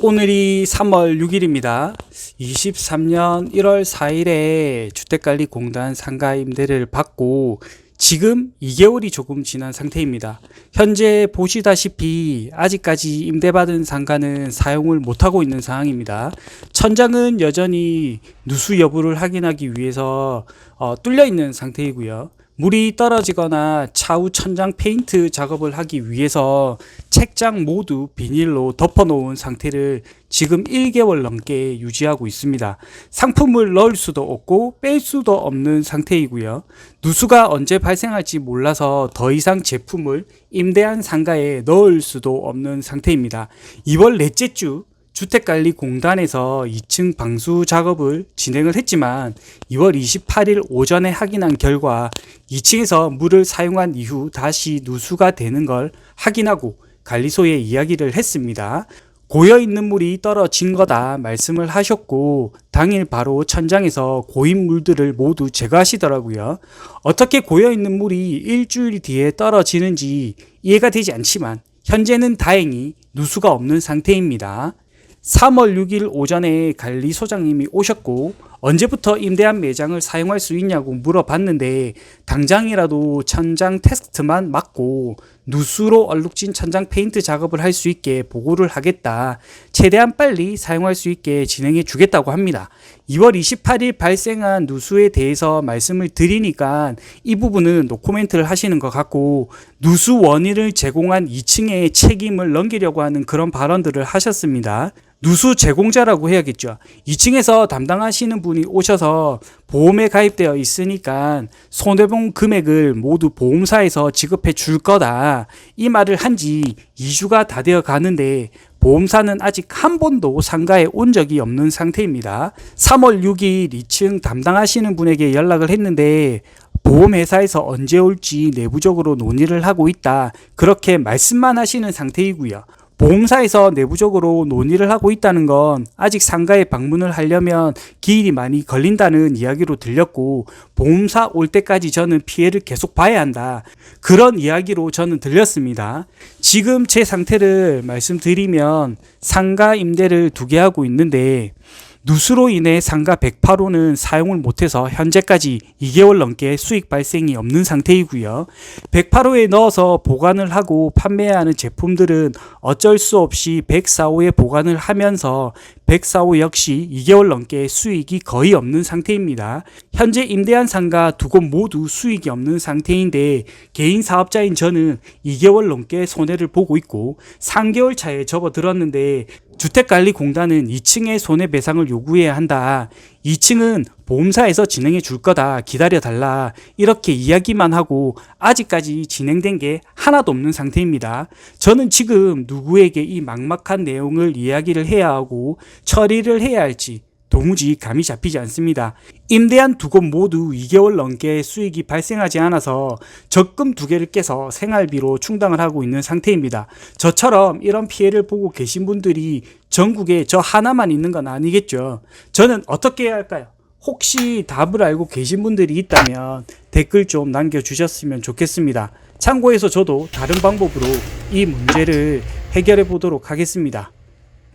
오늘이 3월 6일입니다. 23년 1월 4일에 주택관리공단 상가 임대를 받고 지금 2개월이 조금 지난 상태입니다. 현재 보시다시피 아직까지 임대받은 상가는 사용을 못하고 있는 상황입니다. 천장은 여전히 누수 여부를 확인하기 위해서 뚫려 있는 상태이고요. 물이 떨어지거나 차후 천장 페인트 작업을 하기 위해서 책장 모두 비닐로 덮어 놓은 상태를 지금 1개월 넘게 유지하고 있습니다. 상품을 넣을 수도 없고 뺄 수도 없는 상태이고요. 누수가 언제 발생할지 몰라서 더 이상 제품을 임대한 상가에 넣을 수도 없는 상태입니다. 2월 넷째 주 주택관리공단에서 2층 방수 작업을 진행을 했지만 2월 28일 오전에 확인한 결과 2층에서 물을 사용한 이후 다시 누수가 되는 걸 확인하고 관리소에 이야기를 했습니다. 고여있는 물이 떨어진 거다 말씀을 하셨고 당일 바로 천장에서 고인 물들을 모두 제거하시더라고요. 어떻게 고여있는 물이 일주일 뒤에 떨어지는지 이해가 되지 않지만 현재는 다행히 누수가 없는 상태입니다. 3월 6일 오전에 관리소장님이 오셨고 언제부터 임대한 매장을 사용할 수 있냐고 물어봤는데 당장이라도 천장 테스트만 맡고 누수로 얼룩진 천장 페인트 작업을 할 수 있게 보고를 하겠다. 최대한 빨리 사용할 수 있게 진행해 주겠다고 합니다. 2월 28일 발생한 누수에 대해서 말씀을 드리니까 이 부분은 노코멘트를 하시는 것 같고 누수 원인을 제공한 2층에 책임을 넘기려고 하는 그런 발언들을 하셨습니다. 누수 제공자라고 해야겠죠. 2층에서 담당하시는 분이 오셔서 보험에 가입되어 있으니까 손해보험 금액을 모두 보험사에서 지급해 줄 거다. 이 말을 한 지 2주가 다 되어 가는데 보험사는 아직 한 번도 상가에 온 적이 없는 상태입니다. 3월 6일 2층 담당하시는 분에게 연락을 했는데 보험회사에서 언제 올지 내부적으로 논의를 하고 있다. 그렇게 말씀만 하시는 상태이고요. 보험사에서 내부적으로 논의를 하고 있다는 건 아직 상가에 방문을 하려면 기일이 많이 걸린다는 이야기로 들렸고 보험사 올 때까지 저는 피해를 계속 봐야 한다. 그런 이야기로 저는 들렸습니다. 지금 제 상태를 말씀드리면 상가 임대를 2개 하고 있는데 누수로 인해 상가 108호는 사용을 못해서 현재까지 2개월 넘게 수익 발생이 없는 상태이고요. 108호에 넣어서 보관을 하고 판매하는 제품들은 어쩔 수 없이 104호에 보관을 하면서 104호 역시 2개월 넘게 수익이 거의 없는 상태입니다. 현재 임대한 상가 2곳 모두 수익이 없는 상태인데 개인 사업자인 저는 2개월 넘게 손해를 보고 있고 3개월 차에 접어들었는데 주택관리공단은 2층의 손해배상을 요구해야 한다. 2층은 보험사에서 진행해 줄 거다. 기다려달라. 이렇게 이야기만 하고 아직까지 진행된 게 하나도 없는 상태입니다. 저는 지금 누구에게 이 막막한 내용을 이야기를 해야 하고 처리를 해야 할지 도무지 감이 잡히지 않습니다. 임대한 2곳 모두 2개월 넘게 수익이 발생하지 않아서 적금 2개를 깨서 생활비로 충당을 하고 있는 상태입니다. 저처럼 이런 피해를 보고 계신 분들이 전국에 저 하나만 있는 건 아니겠죠. 저는 어떻게 해야 할까요? 혹시 답을 알고 계신 분들이 있다면 댓글 좀 남겨주셨으면 좋겠습니다. 참고해서 저도 다른 방법으로 이 문제를 해결해 보도록 하겠습니다.